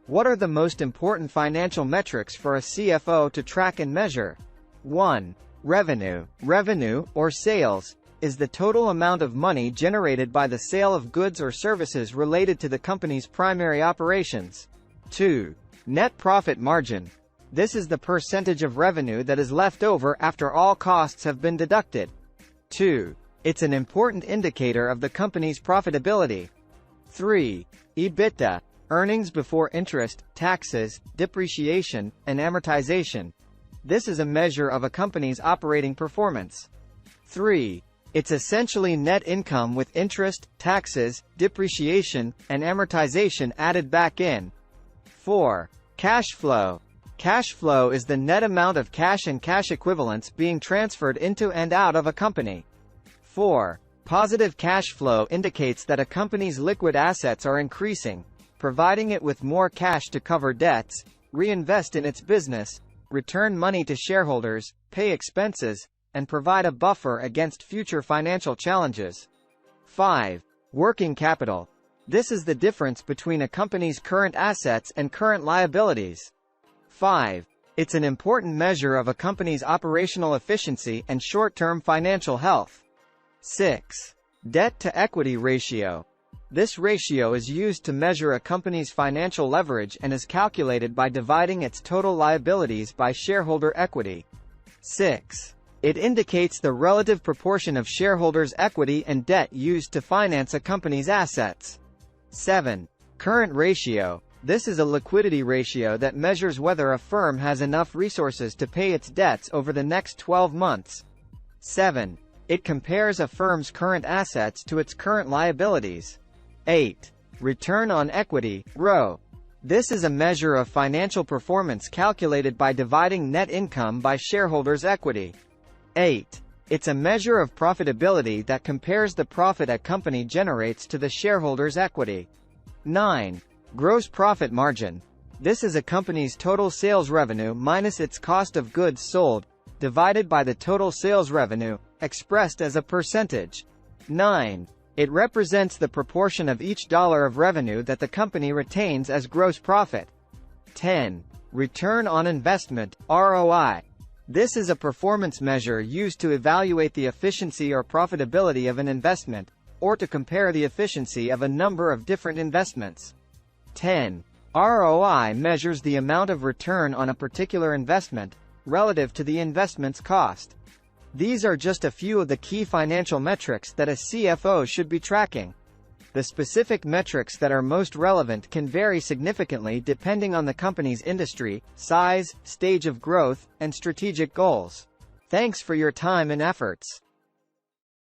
What are the most important financial metrics for a CFO to track and measure? 1. Revenue. Revenue, or sales, is the total amount of money generated by the sale of goods or services related to the company's primary operations. 2. Net profit margin. This is the percentage of revenue that is left over after all costs have been deducted. 2. It's an important indicator of the company's profitability. 3. EBITDA. Earnings before interest, taxes, depreciation, and amortization. This is a measure of a company's operating performance. 3. It's essentially net income with interest, taxes, depreciation, and amortization added back in. 4. Cash flow. Cash flow is the net amount of cash and cash equivalents being transferred into and out of a company. 4. Positive cash flow indicates that a company's liquid assets are increasing, providing it with more cash to cover debts, reinvest in its business, return money to shareholders, pay expenses, and provide a buffer against future financial challenges. 5. Working capital. This is the difference between a company's current assets and current liabilities. 5. It's an important measure of a company's operational efficiency and short-term financial health. 6. Debt-to-equity ratio. This ratio is used to measure a company's financial leverage and is calculated by dividing its total liabilities by shareholder equity. 6. It indicates the relative proportion of shareholders' equity and debt used to finance a company's assets. 7. Current ratio. This is a liquidity ratio that measures whether a firm has enough resources to pay its debts over the next 12 months. 7. It compares a firm's current assets to its current liabilities. 8. Return on equity, ROE. This is a measure of financial performance calculated by dividing net income by shareholders' equity. 8. It's a measure of profitability that compares the profit a company generates to the shareholders' equity. 9. Gross profit margin. This is a company's total sales revenue minus its cost of goods sold, divided by the total sales revenue, expressed as a percentage. 9. It represents the proportion of each dollar of revenue that the company retains as gross profit. 10. Return on investment, ROI. This is a performance measure used to evaluate the efficiency or profitability of an investment, or to compare the efficiency of a number of different investments. 10. ROI measures the amount of return on a particular investment, relative to the investment's cost. These are just a few of the key financial metrics that a CFO should be tracking. The specific metrics that are most relevant can vary significantly depending on the company's industry, size, stage of growth, and strategic goals. Thanks for your time and efforts.